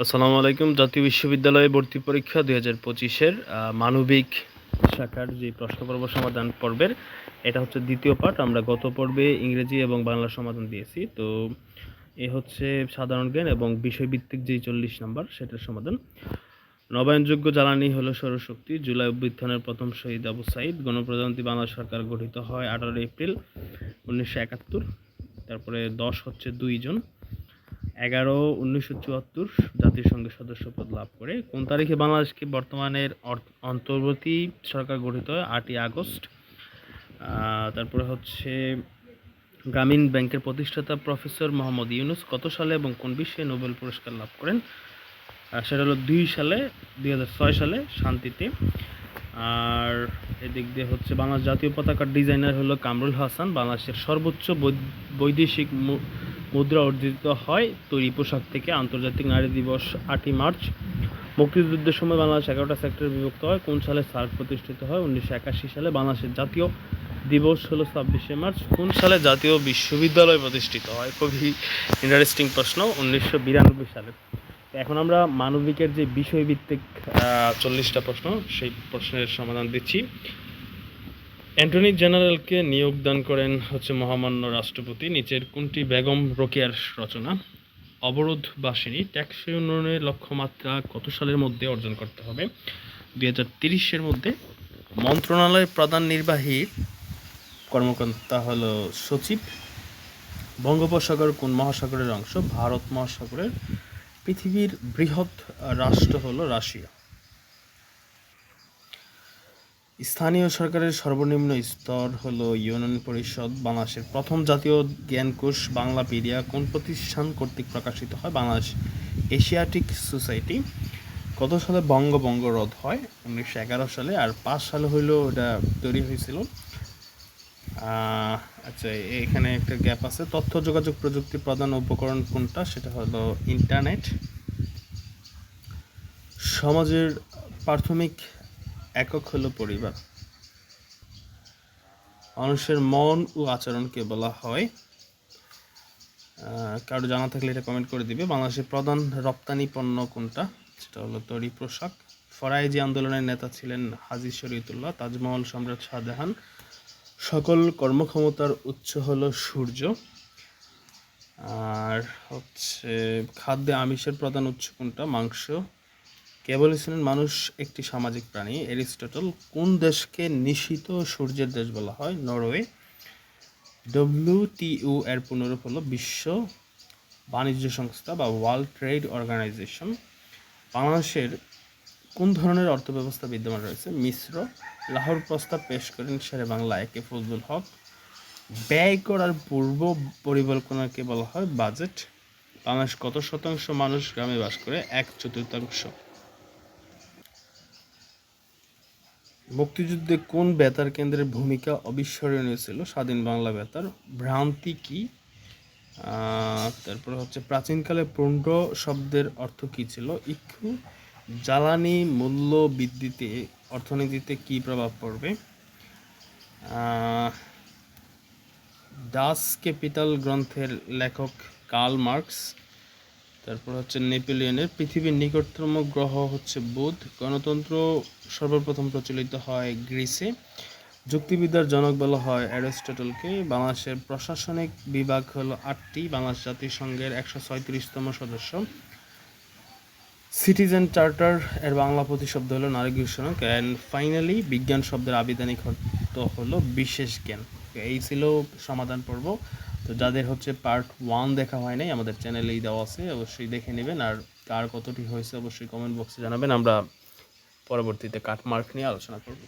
আসসালামু আলাইকুম। জাতীয় বিশ্ববিদ্যালয়ে ভর্তি পরীক্ষা ২০২৫-এর মানবিক শাখার যে প্রশ্নপর্ব সমাধান পর্বের এটা হচ্ছে দ্বিতীয় পার্ট। আমরা গত পর্বে ইংরেজি এবং বাংলা সমাধান দিয়েছি। তো এ হচ্ছে সাধারণ জ্ঞান এবং বিষয়ভিত্তিক যেই ৪০ নাম্বার সেটার সমাধান। নবায়নযোগ্য জ্বালানি হলো সৌরশক্তি। জুলাই অভ্যুত্থানের প্রথম শহীদ আবু সাঈদ। গণপ্রজাতন্ত্রী বাংলাদেশ সরকার গঠিত হয় ১৮ এপ্রিল ১৯৭১। তারপরে ১০ হচ্ছে ২ জন। ১১/১৯৭৪ জাতিসংঘের সদস্যপদ লাভ করে। কোন তারিখে বাংলাদেশকে বর্তমানের অন্তর্বর্তী সরকার গঠিত হয়? ৮ই আগস্ট। তারপরে হচ্ছে গ্রামীণ ব্যাংকের প্রতিষ্ঠাতা প্রফেসর মোহাম্মদ ইউনুস কত সালে এবং কোন বিষয়ে নোবেল পুরস্কার লাভ করেন? সেটা হলো ২০০৬ সালে শান্তিতে। আর এদিক দিয়ে হচ্ছে বাংলাদেশ জাতীয় পতাকার ডিজাইনার হলো কামরুল হাসান। বাংলাদেশের সর্বোচ্চ বৈদেশিক মুদ্রা অর্জিত হয় তৈরি পোশাক থেকে। আন্তর্জাতিক নারী দিবস ৮ই মার্চ। মুক্তিযুদ্ধের সময় বাংলাদেশ ১১টা সেক্টরে বিভক্ত হয়। কোন সালে সার্ক প্রতিষ্ঠিত হয়? ১৯৮১ সালে। বাংলাদেশের জাতীয় দিবস হলো ২৬শে মার্চ। কোন সালে জাতীয় বিশ্ববিদ্যালয় প্রতিষ্ঠিত হয়? খুবই ইন্টারেস্টিং প্রশ্ন। ১৯৯২ সালে। এখন আমরা মানবিকের যে বিষয়ভিত্তিক ৪০টা প্রশ্ন সেই প্রশ্নের সমাধান দিচ্ছি। অ্যাটর্নি জেনারেলকে নিয়োগ দান করেন হচ্ছে মহামান্য রাষ্ট্রপতি। নিচের কোনটি বেগম রোকেয়ার রচনা? অবরোধ বাসিনী। টেকসই উন্নয়নের লক্ষ্যমাত্রা কত সালের মধ্যে অর্জন করতে হবে? ২০৩০-এর মধ্যে। মন্ত্রণালয়ের প্রধান নির্বাহী কর্মকর্তা হলো সচিব। বঙ্গোপসাগর কোন মহাসাগরের অংশ? ভারত মহাসাগরের। পৃথিবীর বৃহৎ রাষ্ট্র হলো রাশিয়া। স্থানীয় সরকারের সর্বনিম্ন স্তর হলো ইউনিয়ন পরিষদ। বাংলাদেশের প্রথম জাতীয় জ্ঞানকোষ বাংলাপিডিয়া কোন প্রতিষ্ঠান কর্তৃক প্রকাশিত হয়? Bangladesh Asiatic society. কত সালে বঙ্গভঙ্গ রদ হয়? ১৯১১ সালে। আর ৫ সালে হইলো এটা তৈরি হয়েছিল। আচ্ছা, এখানে একটা গ্যাপ আছে। তথ্য যোগাযোগ প্রযুক্তির প্রধান উপকরণ কোনটা? সেটা হলো ইন্টারনেট। সমাজের প্রাথমিক একক হলো পরিবার। মানুষের মন ও আচরণকে বলা হয়। কারো জানা থাকলে এটা কমেন্ট করে দিবে। বাংলাদেশের প্রধান রপ্তানি পণ্য কোনটা? সেটা হলো তৈরি পোশাক। ফরাইজি আন্দোলনের নেতা ছিলেন হাজী শরীয়তুল্লাহ। তাজমহল সম্রাট শাহজাহান। সকল কর্মক্ষমতার উৎস হলো সূর্য। আর হচ্ছে খাদ্যে আমিষের প্রধান উৎস কোনটা? মাংস। কে বলেছিলেন মানুষ একটি সামাজিক প্রাণী? এরিস্টটল। কোন দেশকে নিশীথ সূর্যের দেশ বলা হয়? নরওয়ে। WTO এর পুনরূপ হলো বিশ্ব বাণিজ্য সংস্থা বা ওয়ার্ল্ড ট্রেড অর্গানাইজেশন। বাংলাদেশের কোন ধরনের অর্থব্যবস্থা বিদ্যমান রয়েছে? মিশ্র। লাহোর প্রস্তাব পেশ করেন শেরে বাংলা একে ফজলুল হক। ব্যয় করার পূর্ব পরিকল্পনাকে বলা হয় বাজেট। বাংলাদেশ কত শতাংশ মানুষ গ্রামে বাস করে? ১/৪। মুক্তিযুদ্ধে কোন বেতার কেন্দ্রের ভূমিকা অবিস্মরণীয় ছিল? স্বাধীন বাংলা বেতার। ভ্রান্তি কি? তারপরে হচ্ছে প্রাচীনকালে পণ্ড শব্দের অর্থ কী ছিল? ইক্ষু। জ্বালানি মূল্য বৃদ্ধিতে অর্থনীতিতে কী প্রভাব পড়বে? ডাস ক্যাপিটাল গ্রন্থের লেখক কার্ল মার্কস। তারপর হচ্ছে নেপোলিয়নের পৃথিবীর নিকটতম গ্রহ হচ্ছে বুধ। গণতন্ত্র সর্বপ্রথম প্রচলিত হয় গ্রিসে। যুক্তিবিদ্যার জনক বলা হয় অ্যারিস্টটলকে। বাংলাদেশের প্রশাসনিক বিভাগ হলো ৮টি। বাংলাদেশ জাতিসংঘের ১৩৬তম সদস্য। সিটিজেন চার্টার এর বাংলা প্রতিশব্দ হলো নারী ঘোষণা। অ্যান্ড ফাইনালি বিজ্ঞান শব্দের আবিধানিক অর্থ হলো বিশেষ জ্ঞান। এই ছিল সমাধান পর্ব। তো যাদের হচ্ছে পার্ট 1 দেখা হয় নাই আমাদের চ্যানেলেই দেওয়া আছে, অবশ্যই দেখে নেবেন। আর কার কতটি হয়েছে অবশ্যই কমেন্ট বক্সে জানাবেন। আমরা পরবর্তীতে কাট মার্ক নিয়ে আলোচনা করব।